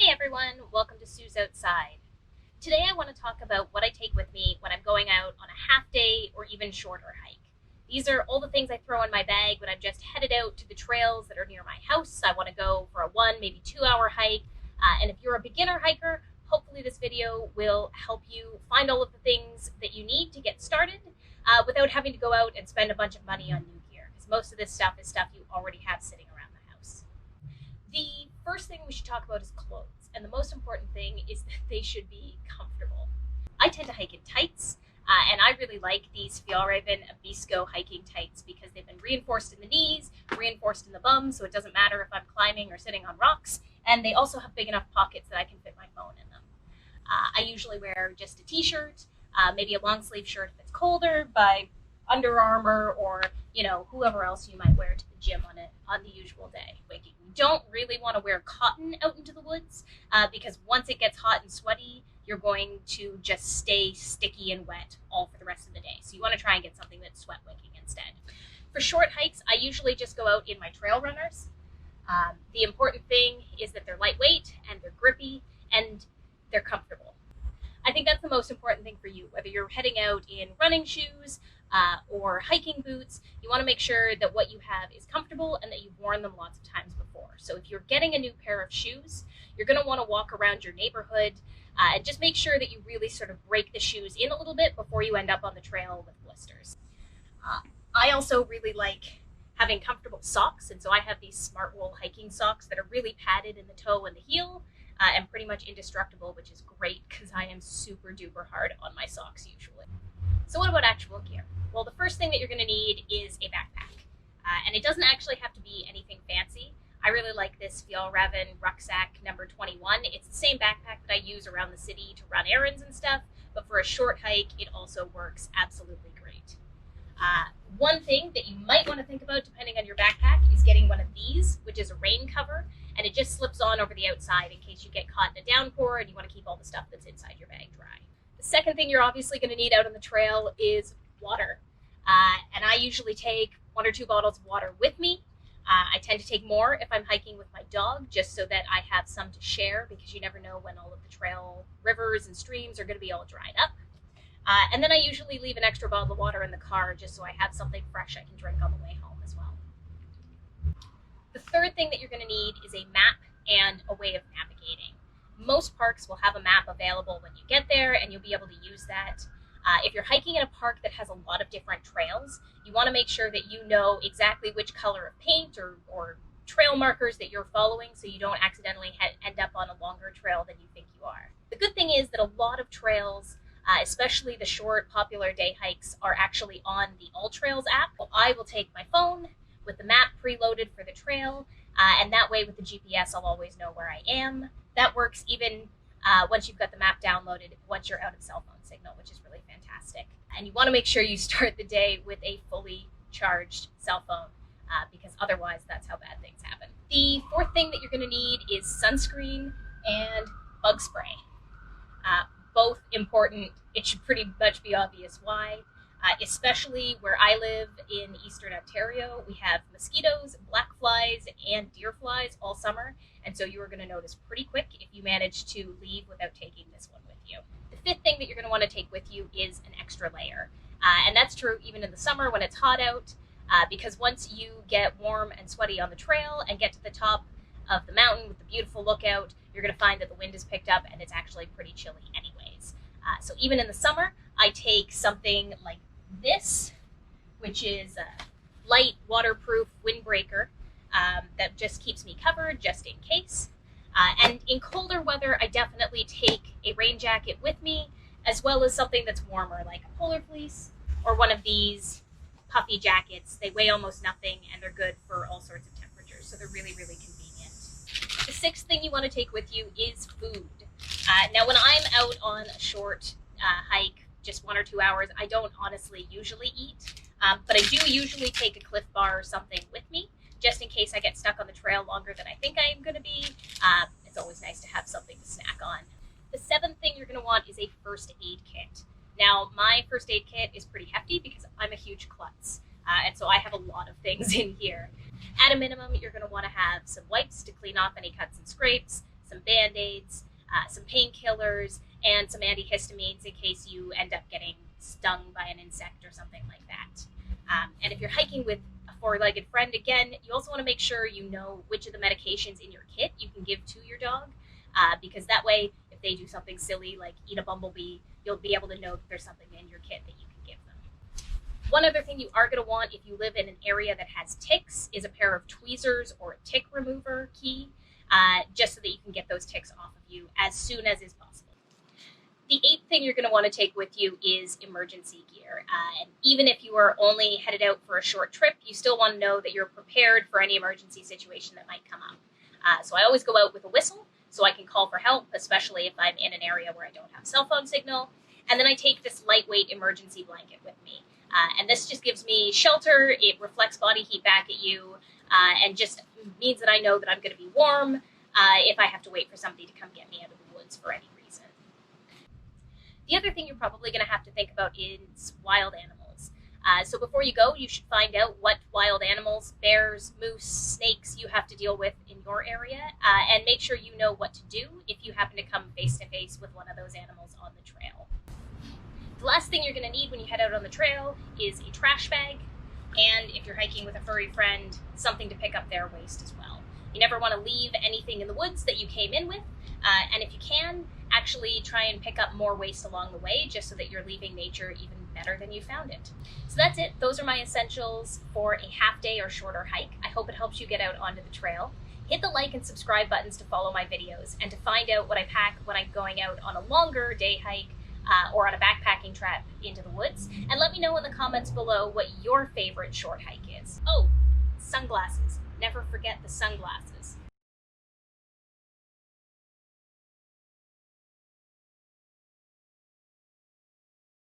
Hey everyone, welcome to Sue's Outside. Today I want to talk about what I take with me when I'm going out on a half day or even shorter hike. These are all the things I throw in my bag when I've just headed out to the trails that are near my house. I want to go for a 1, maybe 2 hour hike. And if you're a beginner hiker, hopefully this video will help you find all of the things that you need to get started without having to go out and spend a bunch of money on new gear, because most of this stuff is stuff you already have sitting around the house. The first thing we should talk about is clothes, and the most important thing is that they should be comfortable. I tend to hike in tights, and I really like these Fjallraven Abisko hiking tights because they've been reinforced in the knees, reinforced in the bum, so it doesn't matter if I'm climbing or sitting on rocks, and they also have big enough pockets that I can fit my phone in them. I usually wear just a t-shirt, maybe a long sleeve shirt if it's colder, by Under Armour or whoever else you might wear to the gym on the usual day. You don't really want to wear cotton out into the woods because once it gets hot and sweaty, you're going to just stay sticky and wet all for the rest of the day. So you want to try and get something that's sweat wicking instead. For short hikes, I usually just go out in my trail runners. The important thing is that they're lightweight and they're grippy and they're comfortable. I think that's the most important thing for you. Whether you're heading out in running shoes or hiking boots, you want to make sure that what you have is comfortable and that you've worn them lots of times before. So if you're getting a new pair of shoes, you're going to want to walk around your neighborhood and just make sure that you really sort of break the shoes in a little bit before you end up on the trail with blisters. I also really like having comfortable socks, and so I have these Smart Wool hiking socks that are really padded in the toe and the heel, and pretty much indestructible, which is great because I am super duper hard on my socks usually. So what about actual gear? Well, the first thing that you're going to need is a backpack, and it doesn't actually have to be anything fancy. I really like this Fjallraven rucksack number 21. It's the same backpack that I use around the city to run errands and stuff, but for a short hike, it also works absolutely great. One thing that you might want to think about, depending on your backpack, is getting one of these, which is a rain cover, and it just slips on over the outside in case you get caught in a downpour and you want to keep all the stuff that's inside your bag dry. The second thing you're obviously going to need out on the trail is water, and I usually take 1 or 2 bottles of water with me. I tend to take more if I'm hiking with my dog, just so that I have some to share, because you never know when all of the trail rivers and streams are going to be all dried up. And then I usually leave an extra bottle of water in the car just so I have something fresh I can drink on the way home as well. The third thing that you're going to need is a map and a way of navigating. Most parks will have a map available when you get there, and you'll be able to use that. If you're hiking in a park that has a lot of different trails, you want to make sure that you know exactly which color of paint or trail markers that you're following, so you don't accidentally end up on a longer trail than you think you are. The good thing is that a lot of trails, especially the short popular day hikes, are actually on the All Trails app. So I will take my phone with the map preloaded for the trail, and that way with the GPS I'll always know where I am. That works even once you've got the map downloaded, once you're out of cell phone signal, which is really fantastic. And you want to make sure you start the day with a fully charged cell phone, because otherwise that's how bad things happen. The fourth thing that you're going to need is sunscreen and bug spray. Both important. It should pretty much be obvious why. Especially where I live in Eastern Ontario, we have mosquitoes, black flies, and deer flies all summer, and so you are going to notice pretty quick if you manage to leave without taking this one with you. The fifth thing that you're going to want to take with you is an extra layer, and that's true even in the summer when it's hot out, because once you get warm and sweaty on the trail and get to the top of the mountain with the beautiful lookout, you're going to find that the wind is picked up and it's actually pretty chilly anyways. So even in the summer, I take something like this, which is a light waterproof windbreaker that just keeps me covered just in case. And in colder weather, I definitely take a rain jacket with me, as well as something that's warmer, like a polar fleece or one of these puffy jackets. They weigh almost nothing and they're good for all sorts of temperatures, so they're really, really convenient. The sixth thing you want to take with you is food. Now, when I'm out on a short hike, just 1 or 2 hours, I don't honestly usually eat, but I do usually take a Cliff Bar or something with me, just in case I get stuck on the trail longer than I think I am going to be. It's always nice to have something to snack on. The seventh thing you're going to want is a first aid kit. Now, my first aid kit is pretty hefty because I'm a huge klutz, and so I have a lot of things in here. At a minimum, you're going to want to have some wipes to clean off any cuts and scrapes, some Band-Aids, some painkillers, and some antihistamines in case you end up getting stung by an insect or something like that. And if you're hiking with a four-legged friend, again, you also want to make sure you know which of the medications in your kit you can give to your dog, because that way, if they do something silly like eat a bumblebee, you'll be able to know that there's something in your kit that you can give them. One other thing you are going to want if you live in an area that has ticks is a pair of tweezers or a tick remover key, just so that you can get those ticks off of you as soon as is possible. The 8th thing you're going to want to take with you is emergency gear. And even if you are only headed out for a short trip, you still want to know that you're prepared for any emergency situation that might come up. So I always go out with a whistle so I can call for help, especially if I'm in an area where I don't have cell phone signal. And then I take this lightweight emergency blanket with me. And this just gives me shelter, it reflects body heat back at you, and just means that I know that I'm going to be warm if I have to wait for somebody to come get me out of the woods for any reason. The other thing you're probably going to have to think about is wild animals. So before you go, you should find out what wild animals, bears, moose, snakes you have to deal with in your area, and make sure you know what to do if you happen to come face to face with one of those animals on the trail. The last thing you're going to need when you head out on the trail is a trash bag, and if you're hiking with a furry friend, something to pick up their waste as well. You never want to leave anything in the woods that you came in with, and if you can, actually try and pick up more waste along the way, just so that you're leaving nature even better than you found it. So that's it. Those are my essentials for a half-day or shorter hike. I hope it helps you get out onto the trail. Hit the like and subscribe buttons to follow my videos and to find out what I pack when I'm going out on a longer day hike or on a backpacking trip into the woods. And let me know in the comments below what your favorite short hike is. Oh, sunglasses. Never forget the sunglasses.